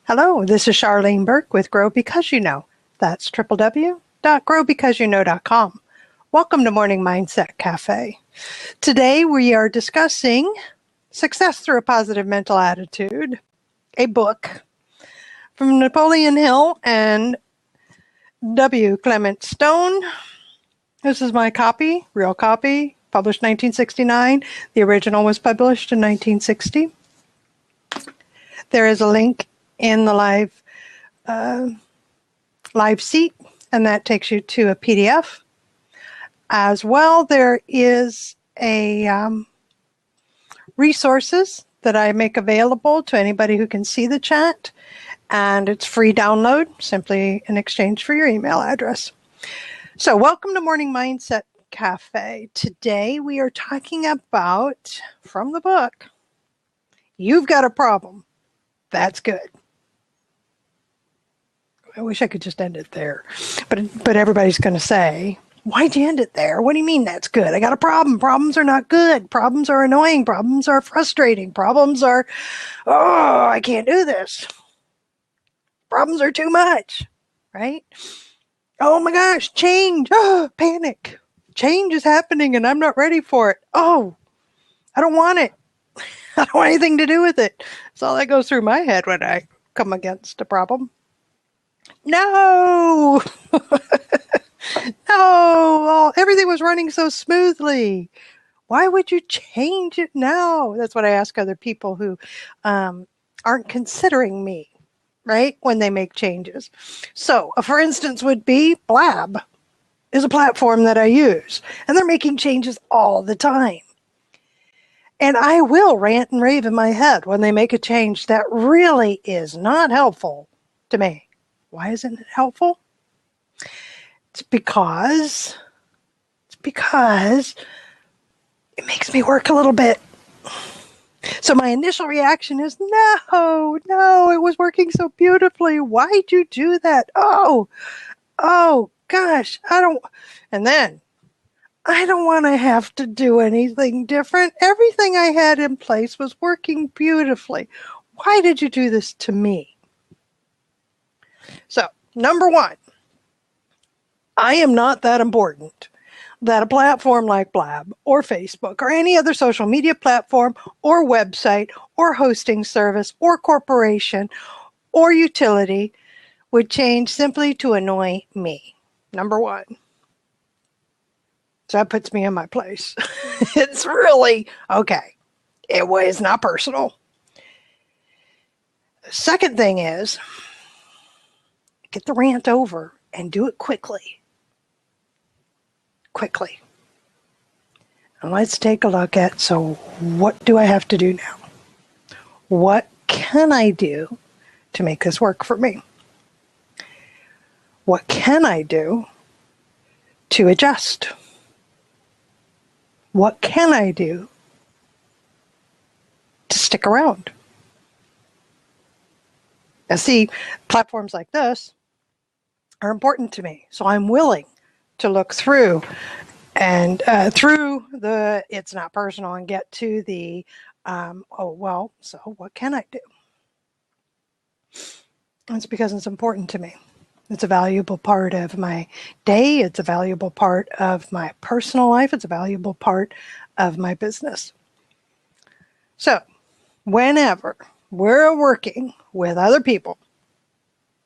Hello, this is Charlene Burke with Grow Because You Know. That's www.growbecauseyouknow.com. Welcome to Morning Mindset Cafe. Today we are discussing Success Through a Positive Mental Attitude, a book from Napoleon Hill and W. Clement Stone. This is my copy, real copy, published 1969. The original was published in 1960. There is a link in the live seat, and that takes you to a PDF. As well, there is a resources that I make available to anybody who can see the chat, and it's free download, simply in exchange for your email address. So welcome to Morning Mindset Cafe. Today we are talking about, from the book, You've Got a Problem. That's good. I wish I could just end it there. But everybody's going to say, why'd you end it there? What do you mean that's good? I got a problem. Problems are not good. Problems are annoying. Problems are frustrating. Problems are, oh, I can't do this. Problems are too much, right? Oh my gosh, change. Oh, panic. Change is happening and I'm not ready for it. Oh, I don't want it. I don't want anything to do with it. That's all that goes through my head when I come against a problem. No, no, everything was running so smoothly. Why would you change it now? That's what I ask other people who aren't considering me, right, when they make changes. So, for instance, would be Blab is a platform that I use, and they're making changes all the time. And I will rant and rave in my head when they make a change that really is not helpful to me. Why isn't it helpful? It's because it makes me work a little bit. So my initial reaction is, no, it was working so beautifully. Why'd you do that? Oh, gosh, and then I don't want to have to do anything different. Everything I had in place was working beautifully. Why did you do this to me? So, number one, I am not that important that a platform like Blab or Facebook or any other social media platform or website or hosting service or corporation or utility would change simply to annoy me. Number one. So that puts me in my place. It's really, okay, it was not personal. The second thing is, get the rant over and do it quickly. Quickly. And let's take a look at, so what do I have to do now? What can I do to make this work for me? What can I do to adjust? What can I do to stick around? Now see, platforms like this are important to me. So I'm willing to look through and through the it's not personal and get to the, so what can I do? It's because it's important to me. It's a valuable part of my day. It's a valuable part of my personal life. It's a valuable part of my business. So whenever we're working with other people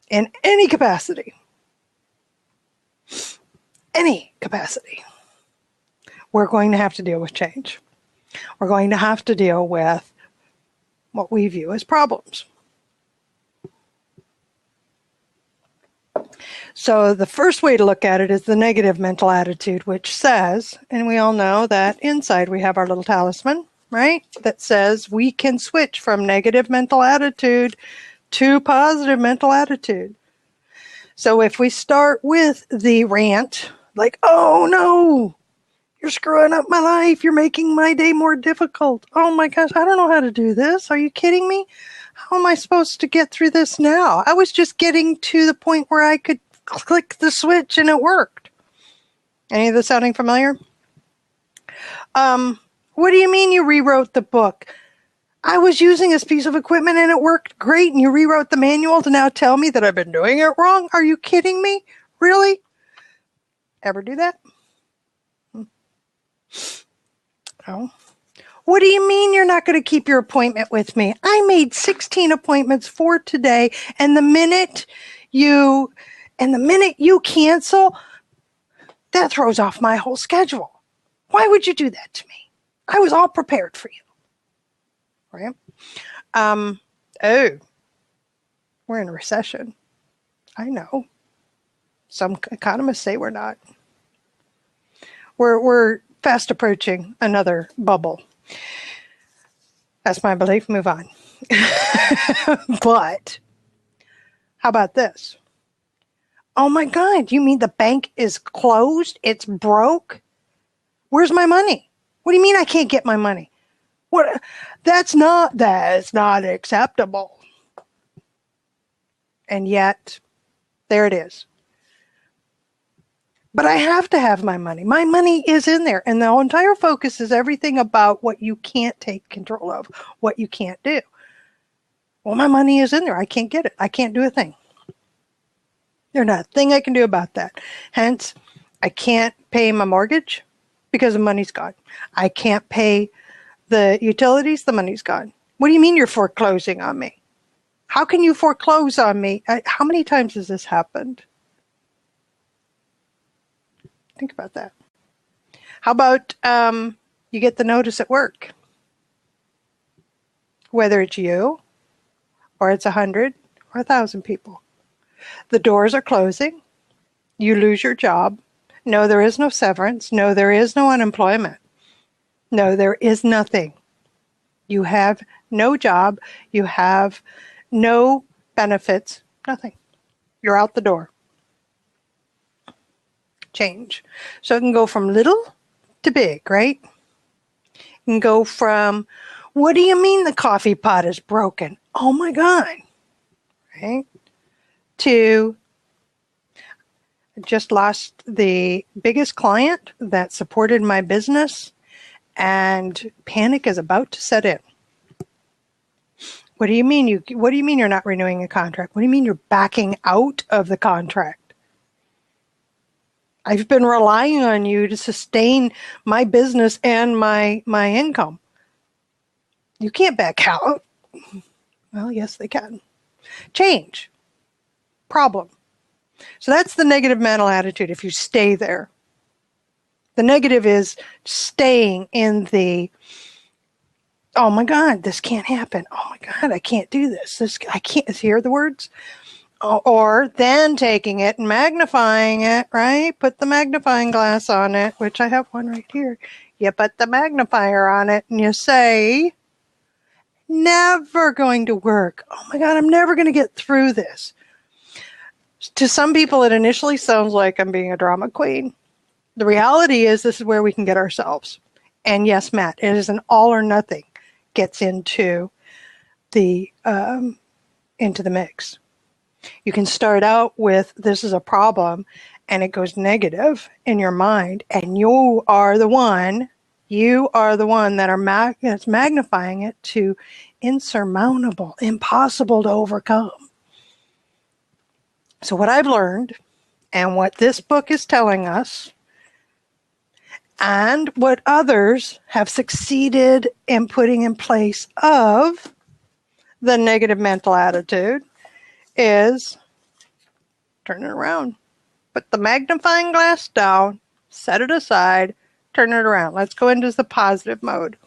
in any capacity, we're going to have to deal with change. We're going to have to deal with what we view as problems. So the first way to look at it is the negative mental attitude, which says, and we all know that inside we have our little talisman, right? That says we can switch from negative mental attitude to positive mental attitude. So if we start with the rant, like, oh no, you're screwing up my life. You're making my day more difficult. Oh my gosh, I don't know how to do this. Are you kidding me? How am I supposed to get through this now? I was just getting to the point where I could click the switch and it worked. Any of this sounding familiar? What do you mean you rewrote the book? I was using this piece of equipment and it worked great, and you rewrote the manual to now tell me that I've been doing it wrong? Are you kidding me? Really? Ever do that? Oh. What do you mean you're not going to keep your appointment with me? I made 16 appointments for today, and the minute you cancel, that throws off my whole schedule. Why would you do that to me? I was all prepared for you. Right? Oh, we're in a recession. I know. Some economists say we're not. We're fast approaching another bubble. That's my belief. Move on. But how about this? Oh my God, you mean the bank is closed? It's broke? Where's my money? What do you mean I can't get my money? What? That's not acceptable. And yet, there it is. But I have to have my money. My money is in there. And the entire focus is everything about what you can't take control of, what you can't do. Well, my money is in there. I can't get it. I can't do a thing. There's not a thing I can do about that. Hence, I can't pay my mortgage because the money's gone. I can't pay the utilities. The money's gone. What do you mean you're foreclosing on me? How can you foreclose on me? How many times has this happened? Think about that. How about you get the notice at work? Whether it's you or it's 100 or 1,000 people. The doors are closing. You lose your job. No, there is no severance. No, there is no unemployment. No, there is nothing. You have no job. You have no benefits. Nothing. You're out the door. Change. So it can go from little to big, right? It can go from, what do you mean the coffee pot is broken? Oh my God. Right? To, just lost the biggest client that supported my business, and panic is about to set in. What do you mean you're not renewing a contract? What do you mean you're backing out of the contract? I've been relying on you to sustain my business and my income. You can't back out. Well, yes, they can. Change. Problem. So that's the negative mental attitude if you stay there. The negative is staying in the, oh my God, this can't happen. Oh my God, I can't do this. I can't hear the words. Or then taking it and magnifying it, right? Put the magnifying glass on it, which I have one right here. You put the magnifier on it and you say, never going to work. Oh my God, I'm never going to get through this. To some people, it initially sounds like I'm being a drama queen. The reality is this is where we can get ourselves. And yes, Matt, it is an all or nothing gets into the mix. You can start out with, this is a problem, and it goes negative in your mind, and you are the one that that's magnifying it to insurmountable, impossible to overcome. So what I've learned, and what this book is telling us, and what others have succeeded in putting in place of the negative mental attitude, is turn it around. Put the magnifying glass down, set it aside, turn it around. Let's go into the positive mode.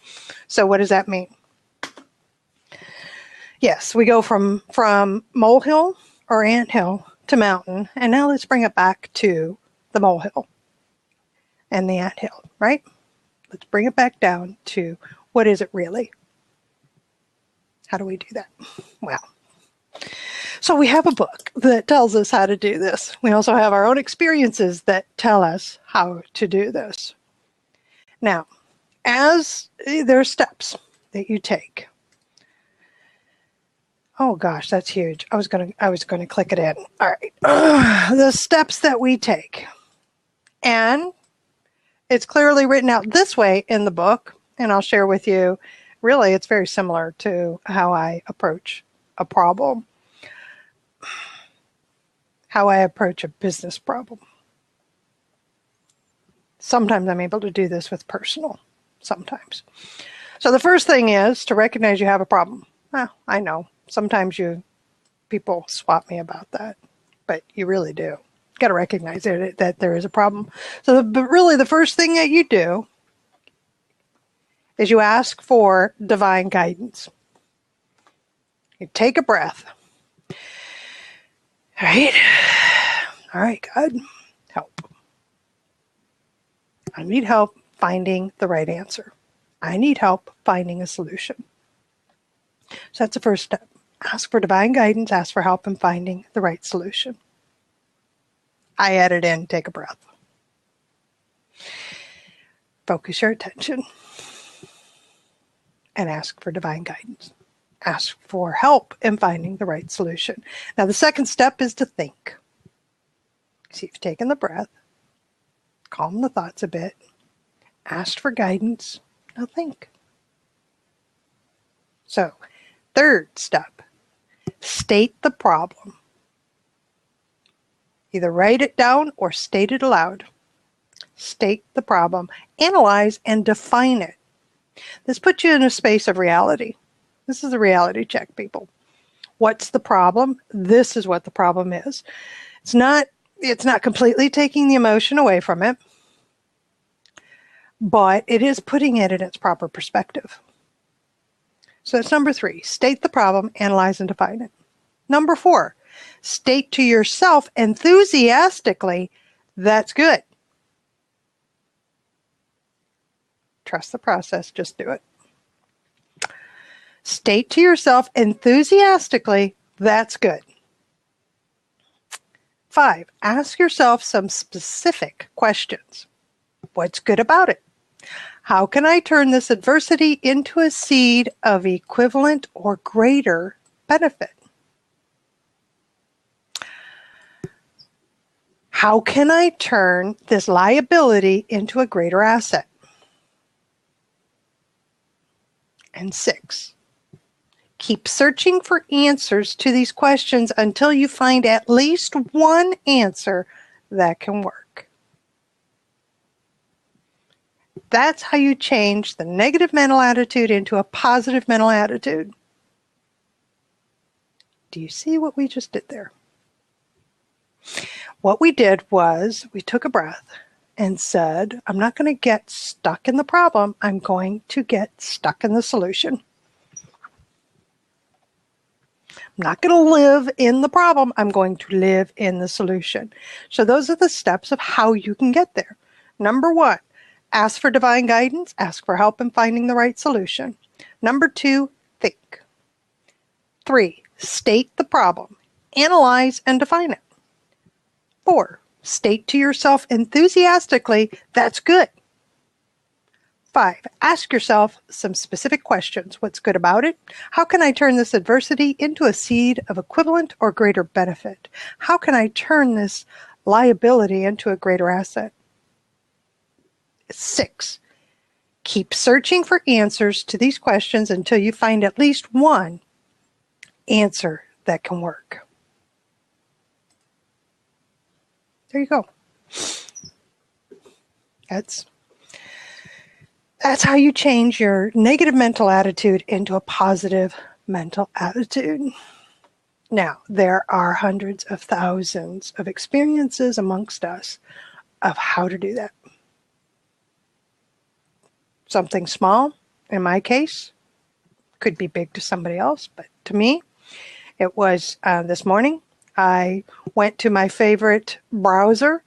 So what does that mean? Yes, we go from molehill or anthill to mountain, and now let's bring it back to the molehill and the anthill, right? Let's bring it back down to, what is it really? How do we do that? Well, so we have a book that tells us how to do this. We also have our own experiences that tell us how to do this. Now, as there are steps that you take. Oh gosh, that's huge. I was going to click it in. All right. The steps that we take. And it's clearly written out this way in the book, and I'll share with you Really, it's very similar to how I approach a problem, how I approach a business problem. Sometimes I'm able to do this with personal, sometimes. So the first thing is to recognize you have a problem. Well, I know, sometimes people swap me about that, but you really do. Got to recognize that there is a problem. So, but really, the first thing that you do is you ask for divine guidance. You take a breath. All right, God, help. I need help finding the right answer. I need help finding a solution. So that's the first step. Ask for divine guidance, ask for help in finding the right solution. I added in, take a breath. Focus your attention and ask for divine guidance. Ask for help in finding the right solution. Now, the second step is to think. So you've taken the breath, calm the thoughts a bit, asked for guidance, now think. So, third step, state the problem. Either write it down or state it aloud. State the problem, analyze and define it. This puts you in a space of reality. This is a reality check, people. What's the problem? This is what the problem is. It's not completely taking the emotion away from it, but it is putting it in its proper perspective. So that's number 3. State the problem, analyze and define it. Number 4, state to yourself enthusiastically, that's good. Trust the process, just do it. State to yourself enthusiastically, that's good. 5, ask yourself some specific questions. What's good about it? How can I turn this adversity into a seed of equivalent or greater benefit? How can I turn this liability into a greater asset? And 6, keep searching for answers to these questions until you find at least one answer that can work. That's how you change the negative mental attitude into a positive mental attitude. Do you see what we just did there? What we did was we took a breath and said, I'm not going to get stuck in the problem. I'm going to get stuck in the solution. I'm not going to live in the problem. I'm going to live in the solution. So those are the steps of how you can get there. Number 1, ask for divine guidance. Ask for help in finding the right solution. Number 2, think. 3, state the problem. Analyze and define it. 4, state to yourself enthusiastically, that's good. 5, ask yourself some specific questions. What's good about it? How can I turn this adversity into a seed of equivalent or greater benefit? How can I turn this liability into a greater asset? 6, keep searching for answers to these questions until you find at least one answer that can work. There you go. That's how you change your negative mental attitude into a positive mental attitude. Now, there are hundreds of thousands of experiences amongst us of how to do that. Something small, in my case, could be big to somebody else, but to me, it was this morning. I went to my favorite browser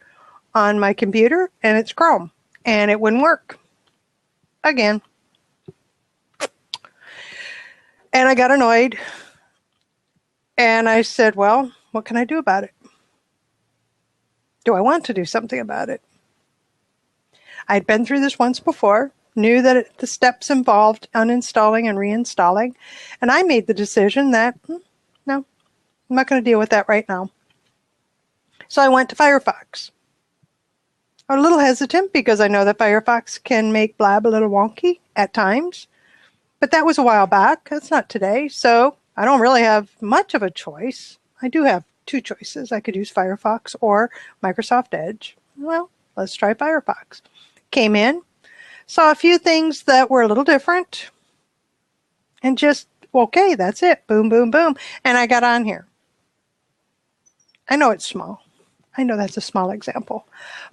on my computer, and it's Chrome, and it wouldn't work again. And I got annoyed, and I said, well, what can I do about it? Do I want to do something about it? I'd been through this once before, knew that the steps involved uninstalling and reinstalling, and I made the decision that, no, I'm not going to deal with that right now. So I went to Firefox. I'm a little hesitant because I know that Firefox can make Blab a little wonky at times, But that was a while back. That's not today. So I don't really have much of a choice. I do have two choices. I could use Firefox or Microsoft Edge. Well, let's try Firefox. Came in, saw a few things that were a little different, and just, okay, that's it. Boom, boom, boom. And I got on here. I know it's small. I know that's a small example.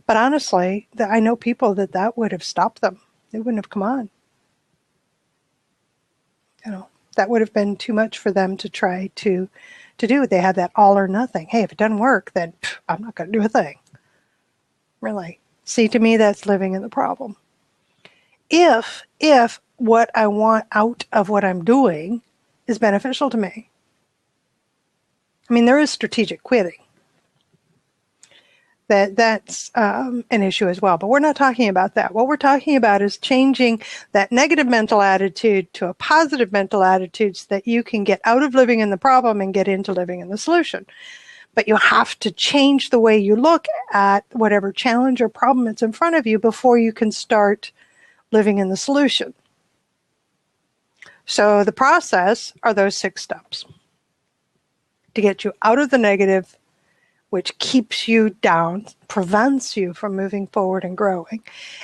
But honestly, I know people that would have stopped them. They wouldn't have come on. You know, that would have been too much for them to try to do. They have that all or nothing. Hey, if it doesn't work, then I'm not going to do a thing. Really. See, to me, that's living in the problem. If what I want out of what I'm doing is beneficial to me. I mean, there is strategic quitting. That's an issue as well. But we're not talking about that. What we're talking about is changing that negative mental attitude to a positive mental attitude so that you can get out of living in the problem and get into living in the solution. But you have to change the way you look at whatever challenge or problem that's in front of you before you can start living in the solution. So the process are those 6 steps to get you out of the negative, which keeps you down, prevents you from moving forward and growing,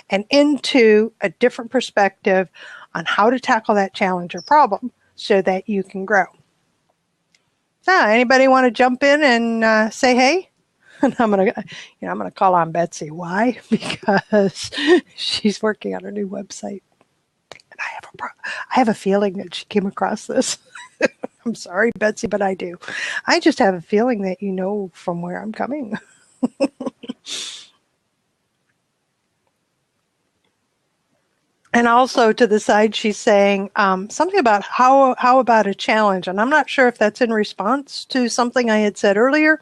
and into a different perspective on how to tackle that challenge or problem so that you can grow. So, anybody want to jump in and say hey? And I'm gonna call on Betsy. Why? Because she's working on her new website, and I have a feeling that she came across this. I'm sorry, Betsy, but I do. I just have a feeling that you know from where I'm coming. And also to the side, she's saying something about how about a challenge. And I'm not sure if that's in response to something I had said earlier,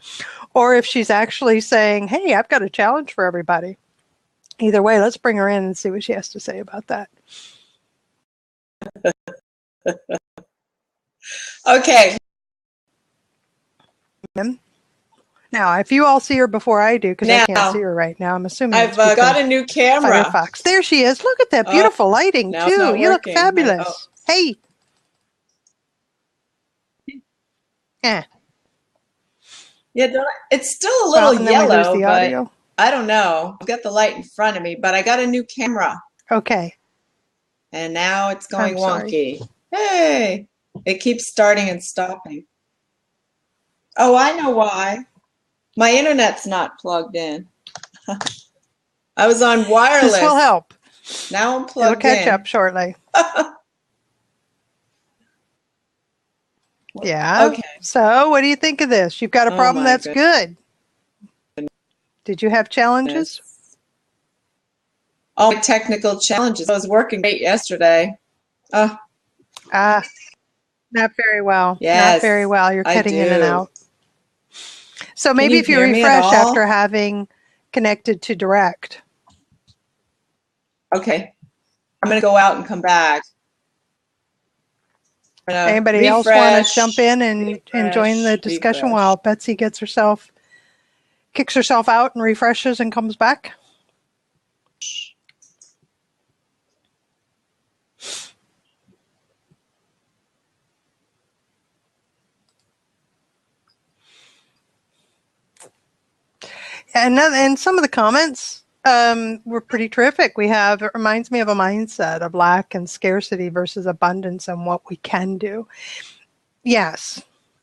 or if she's actually saying, hey, I've got a challenge for everybody. Either way, let's bring her in and see what she has to say about that. Okay. Now, if you all see her before I do, because I can't see her right now, I'm assuming I've got a new camera. Firefox. There she is. Look at that beautiful lighting, too. You look fabulous. Hey. Yeah, it's still a little yellow, but audio. I don't know. I've got the light in front of me, but I got a new camera. Okay. And now it's going wonky. Hey, it keeps starting and stopping. Oh, I know why. My internet's not plugged in. I was on wireless. This will help. Now I'm plugged in. It'll catch up shortly. Yeah. Okay. So what do you think of this? You've got a problem that's good. Did you have challenges? All my technical challenges. I was working great yesterday. Not very well. Yes, not very well. You're cutting in and out. So maybe if you refresh after having connected to direct. Okay. I'm going to go out and come back. Anybody else want to jump in and join the discussion while Betsy kicks herself out and refreshes and comes back? And some of the comments were pretty terrific. It reminds me of a mindset of lack and scarcity versus abundance and what we can do. Yes.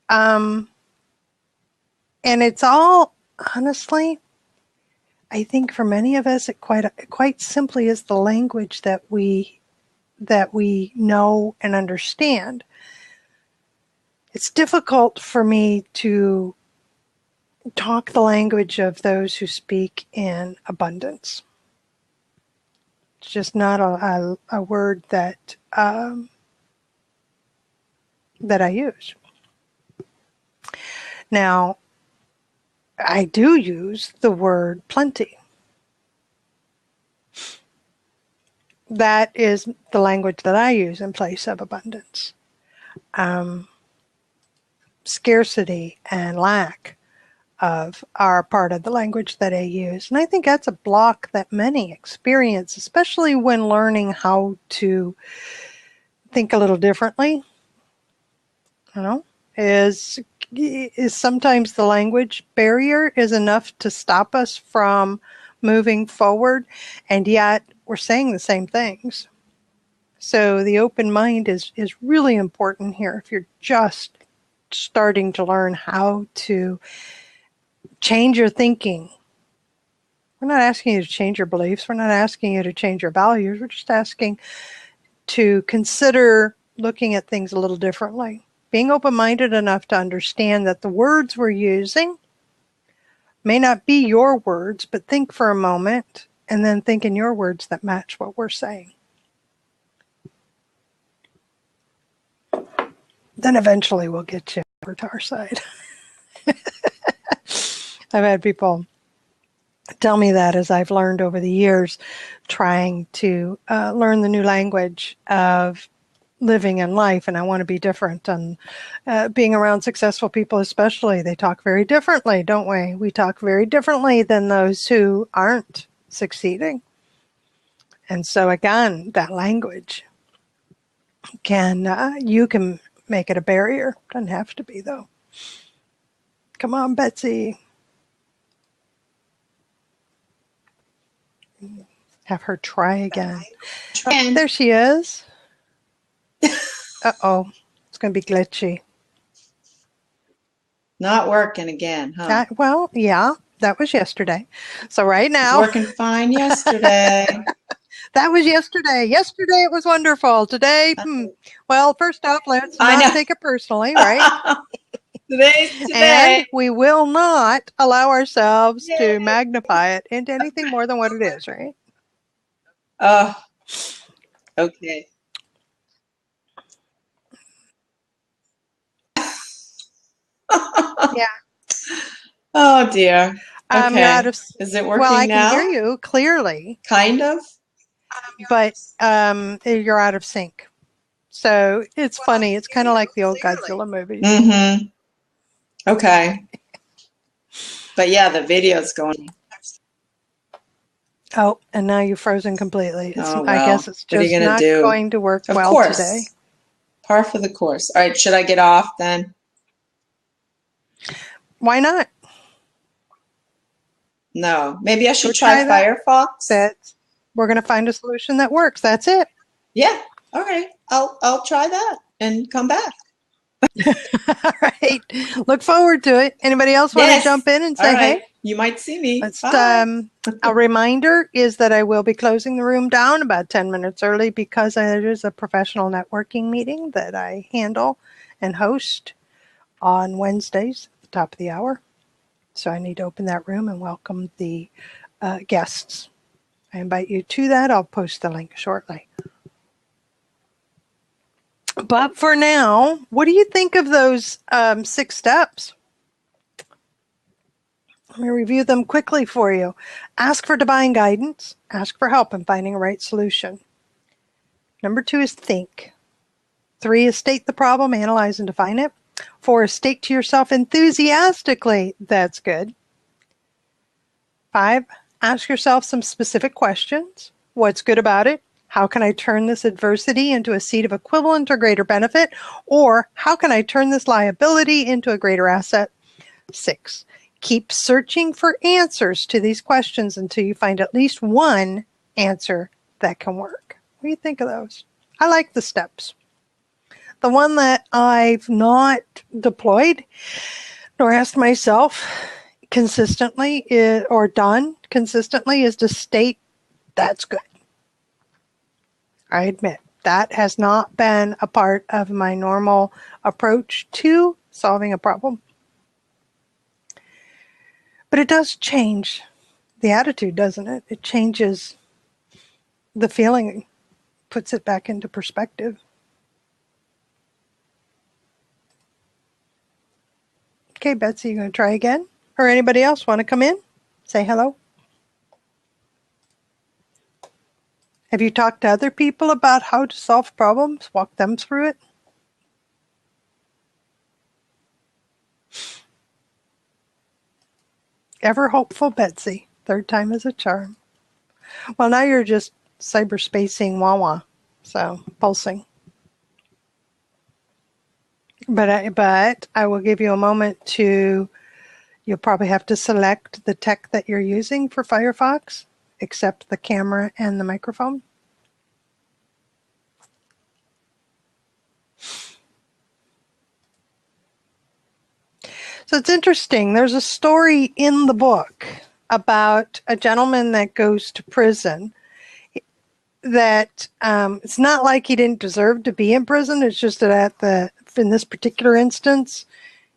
And it's all, honestly, I think for many of us, it quite simply is the language that we know and understand. It's difficult for me to talk the language of those who speak in abundance. It's just not a word that I use. Now, I do use the word plenty. That is the language that I use in place of abundance. Scarcity and lack are part of the language that I use. And I think that's a block that many experience, especially when learning how to think a little differently, you know, is sometimes the language barrier is enough to stop us from moving forward, and yet we're saying the same things. So the open mind is really important here if you're just starting to learn how to change your thinking. We're not asking you to change your beliefs. We're not asking you to change your values. We're just asking to consider looking at things a little differently. Being open-minded enough to understand that the words we're using may not be your words, but think for a moment and then think in your words that match what we're saying. Then eventually we'll get you over to our side. I've had people tell me that as I've learned over the years, trying to learn the new language of living in life, and I want to be different. And being around successful people especially, they talk very differently, don't we? We talk very differently than those who aren't succeeding. And so again, that language you can make it a barrier. Doesn't have to be, though. Come on, Betsy. Have her try again. There she is. Uh-oh. It's going to be glitchy. Not working again, huh? Well, yeah, that was yesterday. So right now. It was working fine yesterday. That was yesterday. Yesterday it was wonderful. Today, well, first off, let's not take it personally, right? Today's today. And we will not allow ourselves to magnify it into anything more than what it is, right? Oh, okay. Yeah. Oh dear. Okay. You're out of, is it working now? Well, I now? can hear you clearly. Kind of. But you're out of sync. So it's funny. It's kind of like the old Godzilla movies. Mm-hmm. Okay. But yeah, the video's going. Oh, and now you're frozen completely. Oh, well. I guess it's just not going to work well today. Par for the course. All right, should I get off then? Why not? No. Maybe I should try Firefox. We're going to find a solution that works. That's it. Yeah. All right. I'll try that and come back. All right. Look forward to it. Anybody else want to jump in and say hey? You might see me. A reminder is that I will be closing the room down about 10 minutes early because it is a professional networking meeting that I handle and host on Wednesdays at the top of the hour. So I need to open that room and welcome the guests. I invite you to that. I'll post the link shortly. But for now, what do you think of those 6 steps? Let me review them quickly for you. Ask for divine guidance. Ask for help in finding a right solution. Number 2 is think. 3 is state the problem, analyze and define it. 4 is state to yourself enthusiastically, that's good. 5, ask yourself some specific questions. What's good about it? How can I turn this adversity into a seed of equivalent or greater benefit? Or how can I turn this liability into a greater asset? 6, keep searching for answers to these questions until you find at least one answer that can work. What do you think of those? I like the steps. The one that I've not deployed nor asked myself consistently or done consistently is to state that's good. I admit that has not been a part of my normal approach to solving a problem. But it does change the attitude, doesn't it? It changes the feeling, puts it back into perspective. Okay, Betsy, you going to try again? Or anybody else want to come in? Say hello. Have you talked to other people about how to solve problems? Walk them through it? Ever hopeful Betsy. 3rd time is a charm. Well, now you're just cyberspacing Wawa. So, pulsing. But I will give you a moment to, you'll probably have to select the tech that you're using for Firefox, except the camera and the microphone. So it's interesting. There's a story in the book about a gentleman that goes to prison that it's not like he didn't deserve to be in prison. It's just that in this particular instance,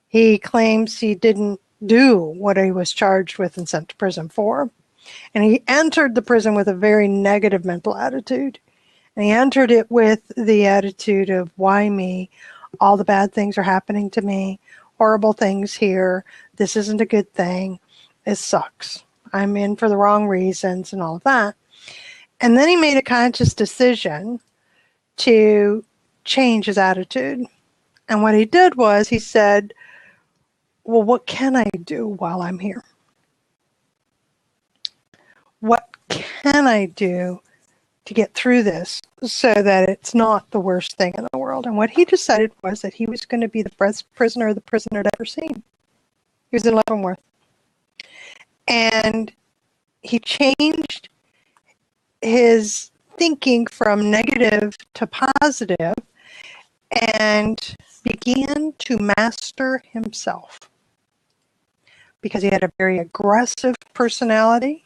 he claims he didn't do what he was charged with and sent to prison for. And he entered the prison with a very negative mental attitude. And he entered it with the attitude of, why me? All the bad things are happening to me. Horrible things here. This isn't a good thing. It sucks. I'm in for the wrong reasons and all of that. And then he made a conscious decision to change his attitude. And what he did was he said, well, what can I do while I'm here? What can I do to get through this so that it's not the worst thing in the world? And what he decided was that he was going to be the best prisoner the prison had ever seen. He was in Leavenworth. And he changed his thinking from negative to positive and began to master himself. Because he had a very aggressive personality,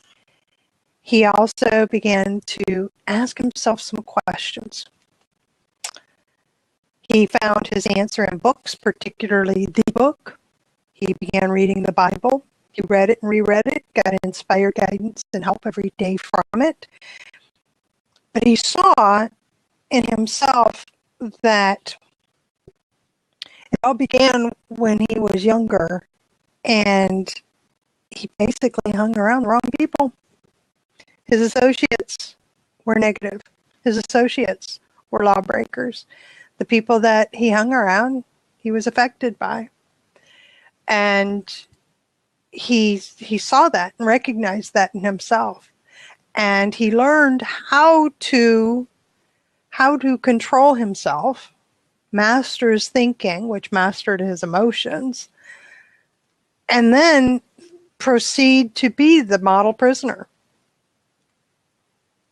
he also began to ask himself some questions. He found his answer in books, particularly the book. He began reading the Bible. He read it and reread it, got inspired guidance and help every day from it. But he saw in himself that it all began when he was younger, and he basically hung around the wrong people. His associates were negative. His associates were lawbreakers. The people that he hung around, he was affected by. And he saw that and recognized that in himself. And he learned how to control himself, master his thinking, which mastered his emotions, and then proceed to be the model prisoner.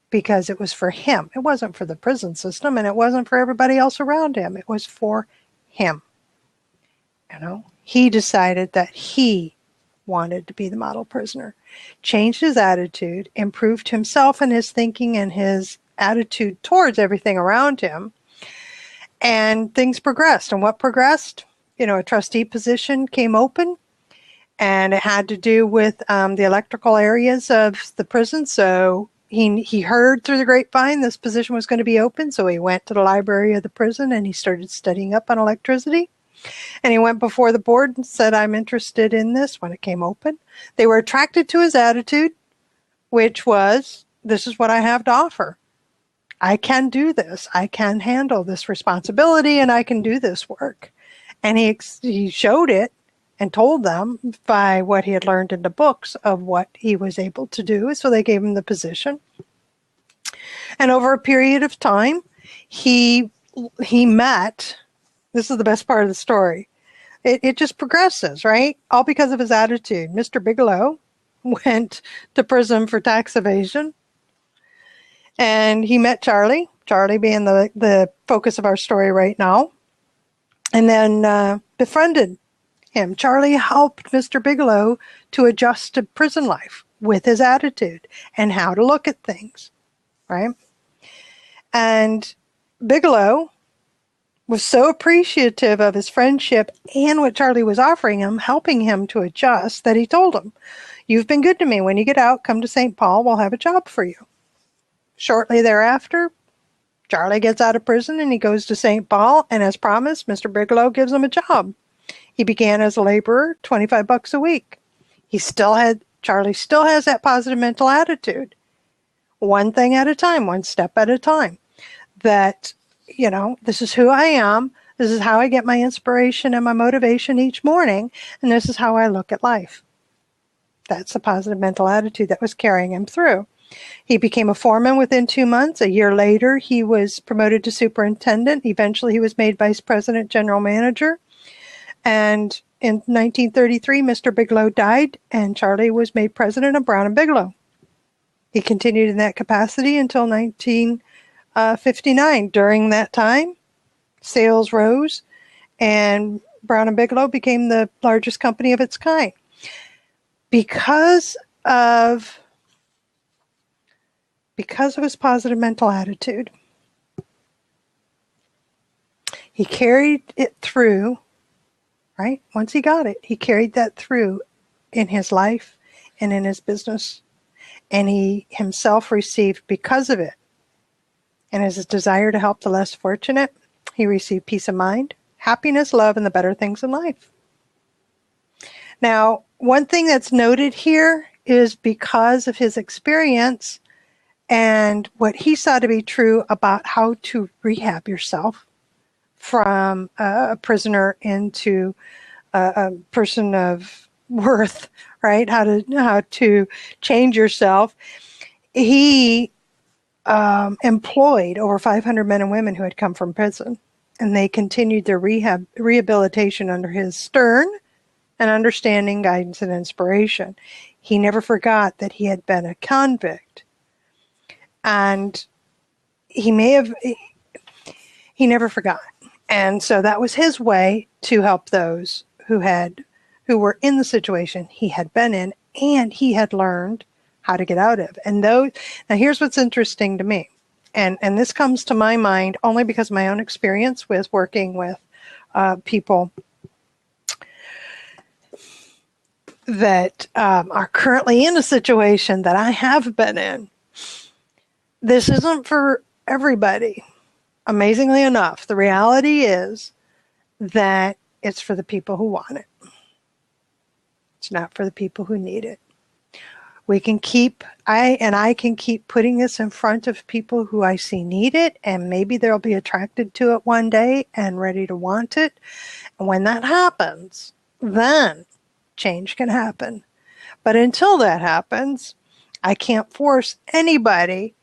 Because it was for him. It wasn't for the prison system, and it wasn't for everybody else around him. It was for him. You know, he decided that he wanted to be the model prisoner, changed his attitude, improved himself and his thinking and his attitude towards everything around him, and things progressed. And what progressed? You know, a trustee position came open, and it had to do with the electrical areas of the prison. So he heard through the grapevine this position was going to be open, so he went to the library of the prison and he started studying up on electricity. And he went before the board and said, I'm interested in this when it came open. They were attracted to his attitude, which was, this is what I have to offer. I can do this. I can handle this responsibility, and I can do this work. And he showed it and told them by what he had learned in the books of what he was able to do. So they gave him the position. And over a period of time, he met, this is the best part of the story, it just progresses, right? All because of his attitude. Mr. Bigelow went to prison for tax evasion, and he met Charlie being the focus of our story right now, and then befriended him. Charlie helped Mr. Bigelow to adjust to prison life with his attitude and how to look at things, right? And Bigelow was so appreciative of his friendship and what Charlie was offering him, helping him to adjust, that he told him, you've been good to me. When you get out, come to St. Paul. We'll have a job for you. Shortly thereafter, Charlie gets out of prison and he goes to St. Paul, and as promised, Mr. Bigelow gives him a job. He began as a laborer, $25 a week. Charlie still has that positive mental attitude. One thing at a time, one step at a time. That, you know, this is who I am. This is how I get my inspiration and my motivation each morning. And this is how I look at life. That's the positive mental attitude that was carrying him through. He became a foreman within 2 months. A year later, he was promoted to superintendent. Eventually, he was made vice president, general manager. And in 1933, Mr. Bigelow died, and Charlie was made president of Brown and Bigelow. He continued in that capacity until 1959. During that time, sales rose, and Brown and Bigelow became the largest company of its kind. Because of his positive mental attitude, he carried it through, right? Once he got it, he carried that through in his life and in his business. And he himself received, because of it, and his desire to help the less fortunate, he received peace of mind, happiness, love, and the better things in life. Now, one thing that's noted here is because of his experience and what he saw to be true about how to rehab yourself from a prisoner into a person of worth, right? How to change yourself. He employed over 500 men and women who had come from prison, and they continued their rehabilitation under his stern and understanding, guidance, and inspiration. He never forgot that he had been a convict, and he never forgot. And so that was his way to help those who were in the situation he had been in, and he had learned how to get out of. And now here's what's interesting to me, and this comes to my mind only because of my own experience with working with people that are currently in a situation that I have been in. This isn't for everybody. Amazingly enough, the reality is that it's for the people who want it. It's not for the people who need it. I can keep putting this in front of people who I see need it, and maybe they'll be attracted to it one day and ready to want it. And when that happens, then change can happen. But until that happens, I can't force anybody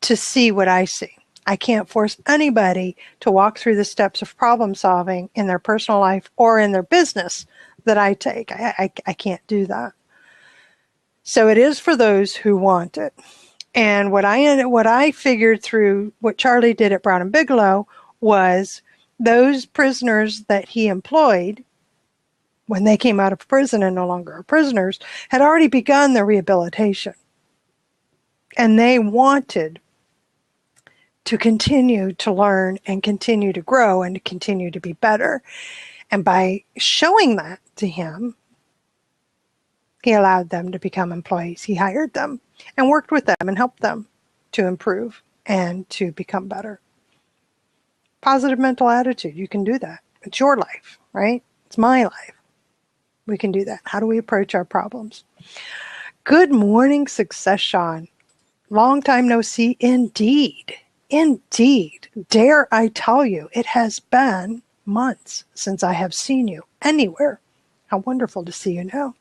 to see what I see. I can't force anybody to walk through the steps of problem solving in their personal life or in their business that I take. I can't do that. So it is for those who want it. And what I figured through what Charlie did at Brown and Bigelow was those prisoners that he employed when they came out of prison and no longer are prisoners had already begun their rehabilitation. And they wanted to continue to learn and continue to grow and to continue to be better. And by showing that to him, he allowed them to become employees. He hired them and worked with them and helped them to improve and to become better. Positive mental attitude, you can do that. It's your life, right? It's my life. We can do that. How do we approach our problems? Good morning, Success, Sean. Long time no see, indeed. Indeed. Dare I tell you, it has been months since I have seen you anywhere. How wonderful to see you now.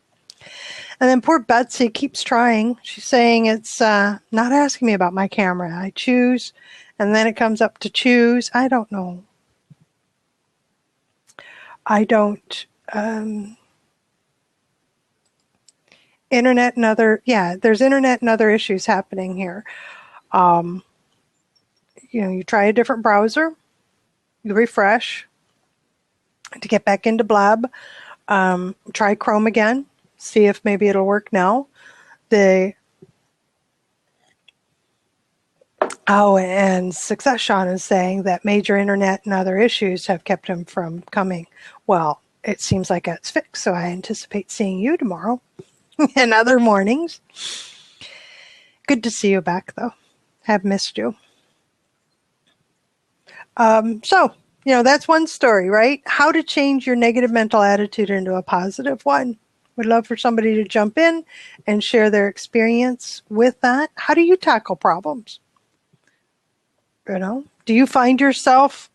And then poor Betsy keeps trying. She's saying it's not asking me about my camera. I choose, and then it comes up to choose. I don't know. I don't. Internet and other, there's internet and other issues happening here. You try a different browser, you refresh to get back into Blab. Try Chrome again. See if maybe it'll work now. And Success Sean is saying that major internet and other issues have kept him from coming. Well, it seems like it's fixed, so I anticipate seeing you tomorrow and other mornings. Good to see you back, though. Have missed you. That's one story, right? How to change your negative mental attitude into a positive one. Would love for somebody to jump in and share their experience with that. How do you tackle problems? Do you find yourself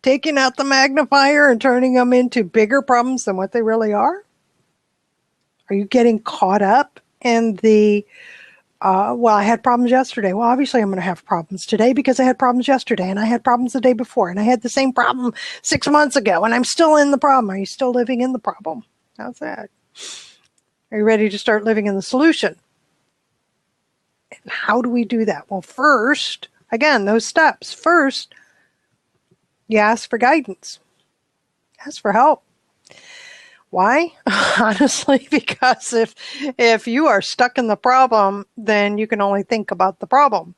taking out the magnifier and turning them into bigger problems than what they really are? Are you getting caught up in the Well, I had problems yesterday. Well, obviously I'm going to have problems today because I had problems yesterday and I had problems the day before and I had the same problem 6 months ago and I'm still in the problem. Are you still living in the problem? How's that? Are you ready to start living in the solution? And how do we do that? Well, first, again, those steps. First, you ask for guidance. Ask for help. Why? Honestly, because if you are stuck in the problem, then you can only think about the problem.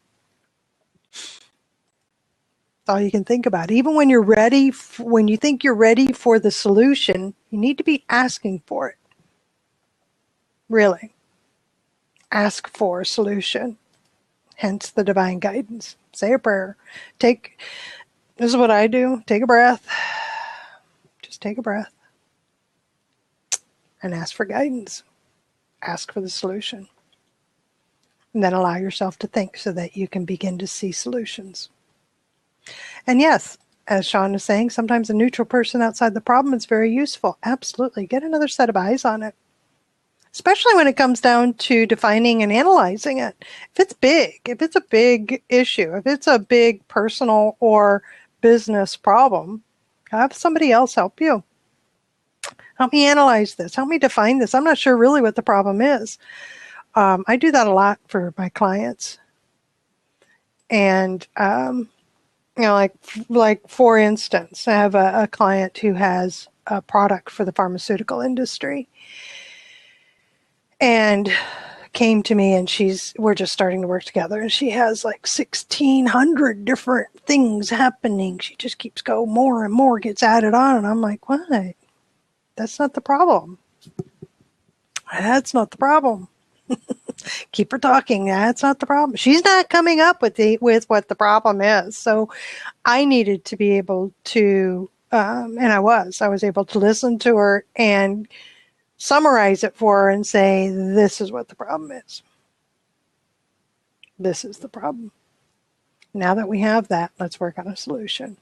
That's all you can think about. Even when you're ready, when you think you're ready for the solution, you need to be asking for it. Really. Ask for a solution. Hence the divine guidance. Say a prayer. This is what I do. Take a breath. Just take a breath. And ask for guidance. Ask for the solution. And then allow yourself to think so that you can begin to see solutions. And yes, as Sean is saying, sometimes a neutral person outside the problem is very useful. Absolutely. Get another set of eyes on it. Especially when it comes down to defining and analyzing it. If it's big, if it's a big issue, if it's a big personal or business problem, have somebody else help you. Help me analyze this. Help me define this. I'm not sure really what the problem is. I do that a lot for my clients. And, like for instance, I have a client who has a product for the pharmaceutical industry and came to me and we're just starting to work together and she has like 1,600 different things happening. She just keeps going more and more gets added on. And I'm like, what? That's not the problem. That's not the problem. Keep her talking. That's not the problem. She's not coming up with what the problem is. So I needed to be able to, and I was able to listen to her and summarize it for her and say, this is what the problem is. This is the problem. Now that we have that, let's work on a solution.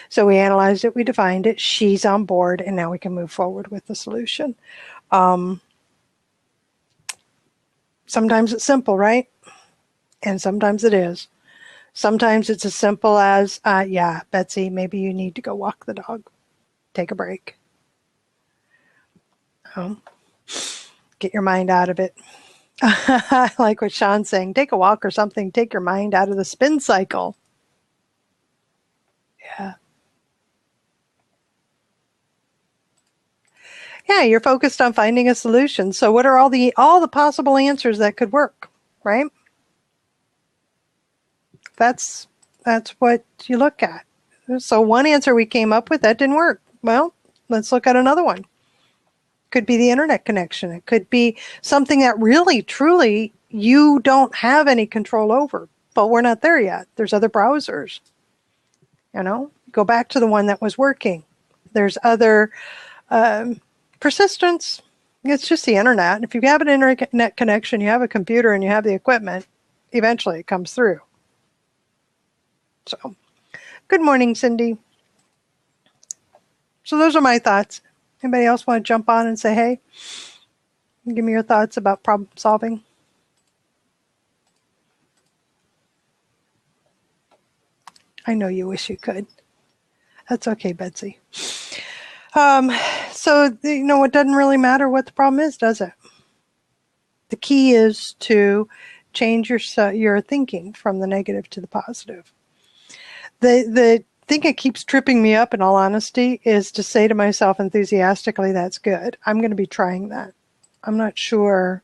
So we analyzed it, we defined it, she's on board, and now we can move forward with the solution. Sometimes it's simple, right? And sometimes it is. Sometimes it's as simple as, yeah, Betsy, maybe you need to go walk the dog. Take a break. Get your mind out of it. I like what Sean's saying. Take a walk or something. Take your mind out of the spin cycle. Yeah. Yeah, you're focused on finding a solution. So what are all the possible answers that could work, right? That's what you look at. So one answer we came up with, that didn't work. Well, let's look at another one. Could be the internet connection. It could be something that really, truly, you don't have any control over. But we're not there yet. There's other browsers. Go back to the one that was working. There's other persistence. It's just the internet. If you have an internet connection, you have a computer, and you have the equipment, eventually it comes through. So, good morning, Cindy. So those are my thoughts. Anybody else want to jump on and say, hey, give me your thoughts about problem solving? I know you wish you could. That's okay, Betsy. So, it doesn't really matter what the problem is, does it? The key is to change your thinking from the negative to the positive. The thing that keeps tripping me up, in all honesty, is to say to myself enthusiastically, that's good. I'm going to be trying that. I'm not sure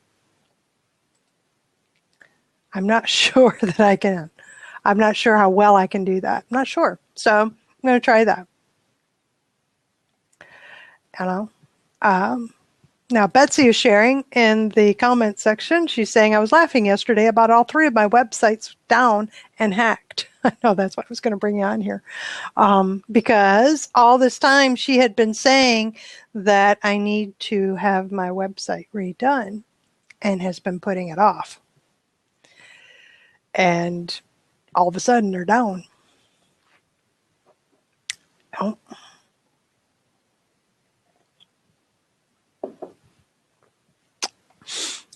that I can. I'm not sure how well I can do that. I'm not sure. So I'm going to try that. Now, Betsy is sharing in the comment section. She's saying, I was laughing yesterday about all 3 of my websites down and hacked. I know that's what I was going to bring you on here. Because all this time she had been saying that I need to have my website redone and has been putting it off. And all of a sudden they're down. Oh.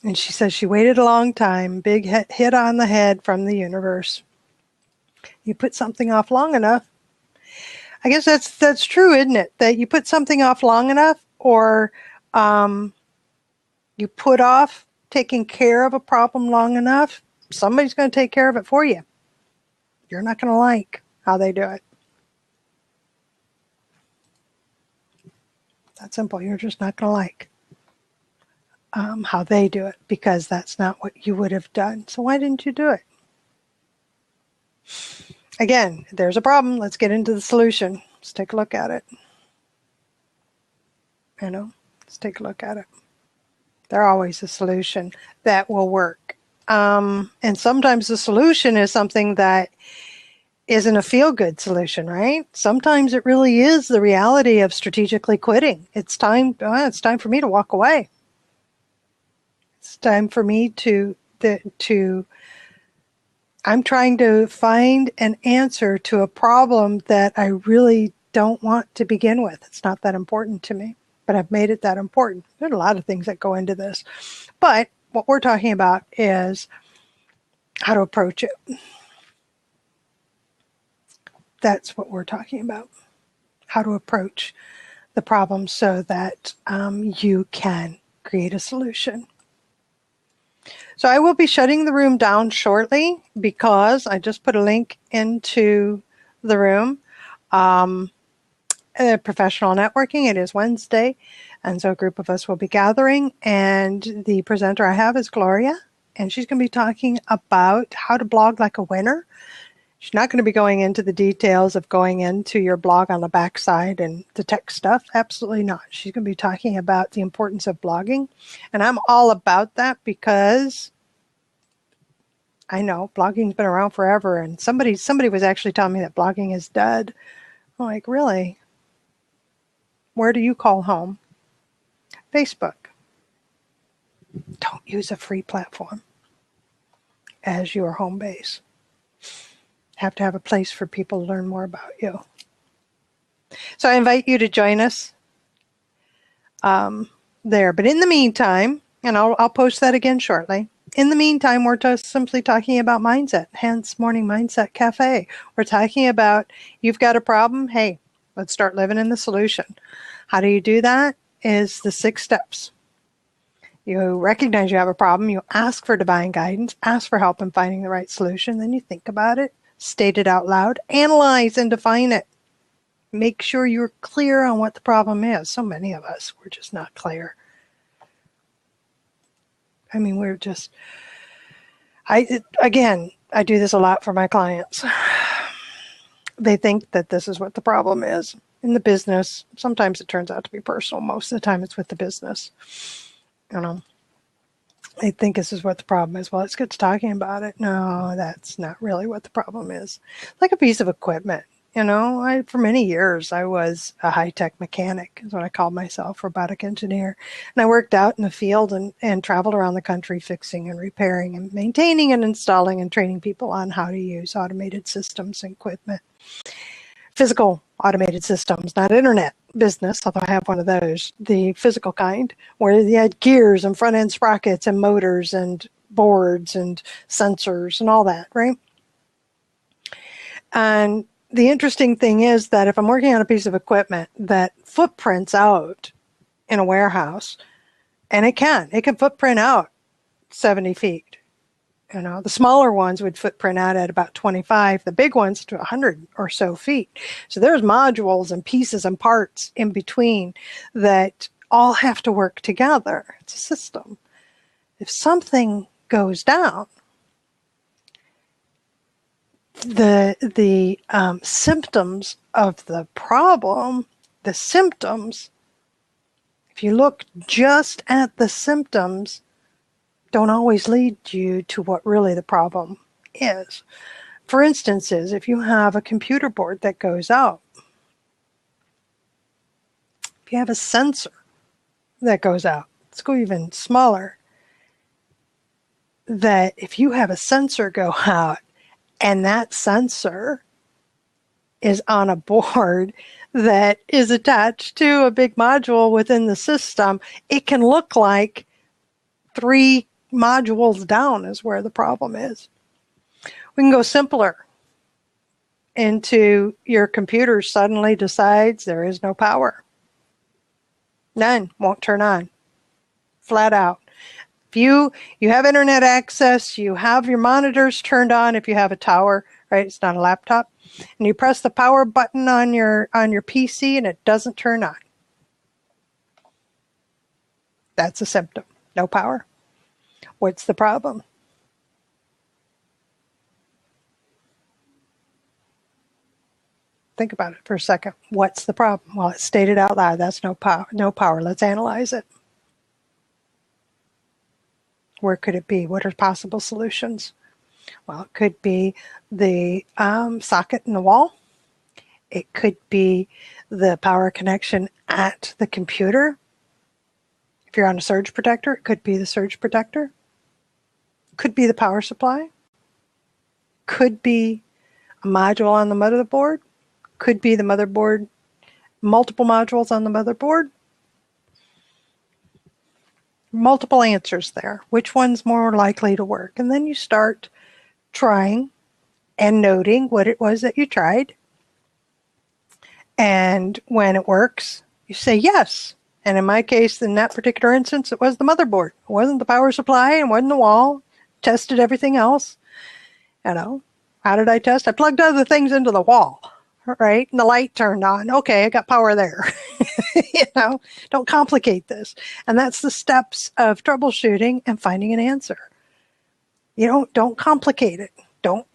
And she says she waited a long time, big hit on the head from the universe. You put something off long enough. I guess that's true, isn't it? That you put something off long enough, or you put off taking care of a problem long enough, somebody's going to take care of it for you. You're not going to like how they do it. That's simple. You're just not going to like how they do it, because that's not what you would have done. So why didn't you do it? Again, there's a problem. Let's get into the solution. Let's take a look at it. Let's take a look at it. There's always a solution that will work. And sometimes the solution is something that isn't a feel-good solution, right? Sometimes it really is the reality of strategically quitting. It's time for me to walk away. It's time for me I'm trying to find an answer to a problem that I really don't want to begin with. It's not that important to me, but I've made it that important. There are a lot of things that go into this, but what we're talking about is how to approach it. That's what we're talking about. How to approach the problem so that you can create a solution. So I will be shutting the room down shortly because I just put a link into the room. Professional networking, it is Wednesday, and so a group of us will be gathering, and the presenter I have is Gloria, and she's going to be talking about how to blog like a winner. She's not going to be going into the details of going into your blog on the backside and the tech stuff. Absolutely not. She's going to be talking about the importance of blogging. And I'm all about that because I know blogging's been around forever. And somebody was actually telling me that blogging is dead. I'm like, really? Where do you call home? Facebook. Don't use a free platform as your home base. Have to have a place for people to learn more about you. So I invite you to join us there. But in the meantime, and I'll post that again shortly. In the meantime, we're just simply talking about mindset, hence Morning Mindset Cafe. We're talking about you've got a problem. Hey, let's start living in the solution. How do you do that? Is the 6 steps. You recognize you have a problem. You ask for divine guidance, ask for help in finding the right solution. Then you think about it. State it out loud, analyze and define it. Make sure you're clear on what the problem is. So many of us, we're just not clear. I mean, we're just, I do this a lot for my clients. They think that this is what the problem is. In the business, sometimes it turns out to be personal. Most of the time it's with the business. They think this is what the problem is. Well, let's get to talking about it. No, that's not really what the problem is. Like a piece of equipment. For many years, I was a high-tech mechanic, is what I called myself, robotic engineer. And I worked out in the field and traveled around the country fixing and repairing and maintaining and installing and training people on how to use automated systems and equipment. Physical automated systems, not internet business, although I have one of those, the physical kind, where you had gears and front-end sprockets and motors and boards and sensors and all that, right? And the interesting thing is that if I'm working on a piece of equipment that footprints out in a warehouse, and it can footprint out 70 feet. The smaller ones would footprint out at about 25, the big ones to 100 or so feet. So there's modules and pieces and parts in between that all have to work together. It's a system. If something goes down, the symptoms of the problem, if you look just at the symptoms, don't always lead you to what really the problem is. For instance, if you have a computer board that goes out, if you have a sensor that goes out, let's go even smaller, that if you have a sensor go out and that sensor is on a board that is attached to a big module within the system, it can look like 3 modules down is where the problem is. We can go simpler. Into your computer suddenly decides there is no power. None, won't turn on. Flat out. If you have internet access, you have your monitors turned on if you have a tower, right? It's not a laptop. And you press the power button on your PC and it doesn't turn on. That's a symptom. No power. What's the problem? Think about it for a second. What's the problem? Well, it's stated out loud. That's no power. No power. Let's analyze it. Where could it be? What are possible solutions? Well, it could be the socket in the wall. It could be the power connection at the computer. If you're on a surge protector, it could be the surge protector. Could be the power supply. Could be a module on the motherboard. Could be the motherboard, multiple modules on the motherboard. Multiple answers there. Which one's more likely to work? And then you start trying and noting what it was that you tried. And when it works, you say yes. And in my case, in that particular instance, it was the motherboard. It wasn't the power supply. It wasn't the wall. Tested everything else. You know, how did I test? I plugged other things into the wall. Right? And the light turned on. Okay, I got power there. You know, don't complicate this. And that's the steps of troubleshooting and finding an answer. You don't complicate it. Don't,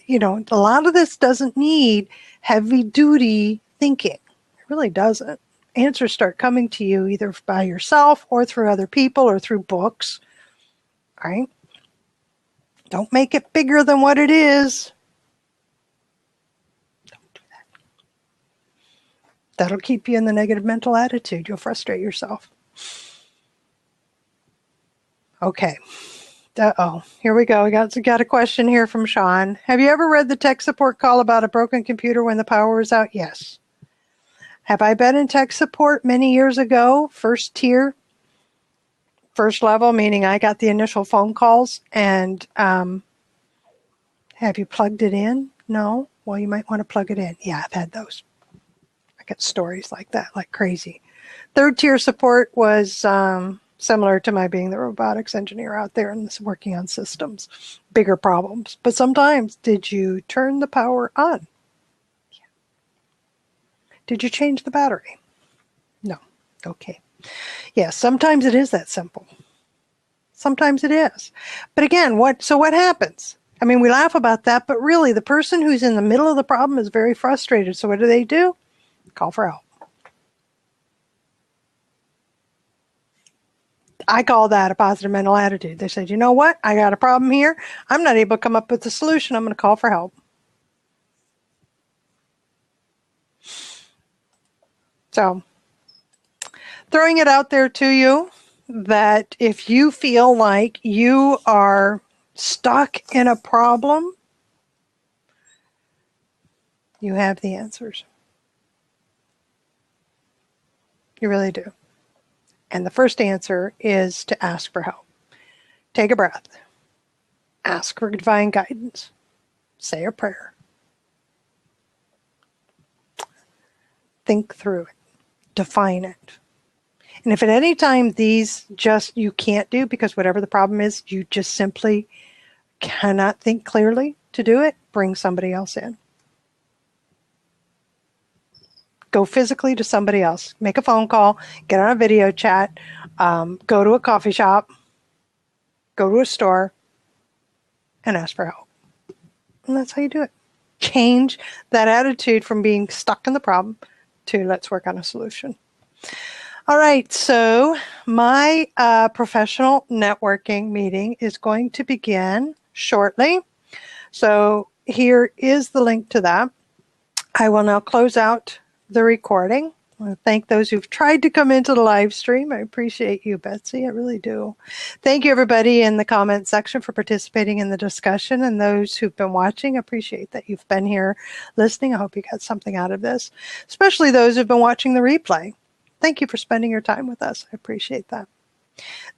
a lot of this doesn't need heavy duty thinking. It really doesn't. Answers start coming to you either by yourself or through other people or through books. Right? Don't make it bigger than what it is. That'll keep you in the negative mental attitude. You'll frustrate yourself. Okay. Here we go. We got a question here from Sean. Have you ever read the tech support call about a broken computer when the power was out? Yes. Have I been in tech support many years ago? First tier, first level, meaning I got the initial phone calls. And have you plugged it in? No. Well, you might want to plug it in. Yeah, I've had those. Get stories like that, like crazy. Third tier support was similar to my being the robotics engineer out there and working on systems, bigger problems. But sometimes, did you turn the power on? Yeah. Did you change the battery? No. Okay. Yeah, sometimes it is that simple. Sometimes it is. But again, what happens? I mean, we laugh about that, but really the person who's in the middle of the problem is very frustrated. So what do? Call for help. I call that a positive mental attitude. They said, you know what? I got a problem here. I'm not able to come up with a solution. I'm going to call for help. So, throwing it out there to you that if you feel like you are stuck in a problem, you have the answers. You really do. And the first answer is to ask for help. Take a breath. Ask for divine guidance. Say a prayer. Think through it. Define it. And if at any time these you can't do because whatever the problem is, you just simply cannot think clearly to do it, bring somebody else in. Go physically to somebody else. Make a phone call. Get on a video chat. Go to a coffee shop. Go to a store. And ask for help. And that's how you do it. Change that attitude from being stuck in the problem to let's work on a solution. All right. So my professional networking meeting is going to begin shortly. So here is the link to that. I will now close out the recording. I want to thank those who've tried to come into the live stream. I appreciate you, Betsy. I really do. Thank you, everybody in the comment section for participating in the discussion, and those who've been watching. I appreciate that you've been here listening. I hope you got something out of this, especially those who've been watching the replay. Thank you for spending your time with us. I appreciate that.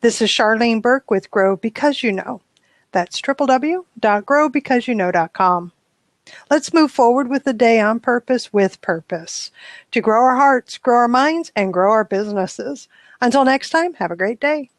This is Charlene Burke with Grow Because You Know. That's www.growbecauseyouKnow.com. Let's move forward with the day on purpose with purpose to grow our hearts, grow our minds, and grow our businesses. Until next time, have a great day.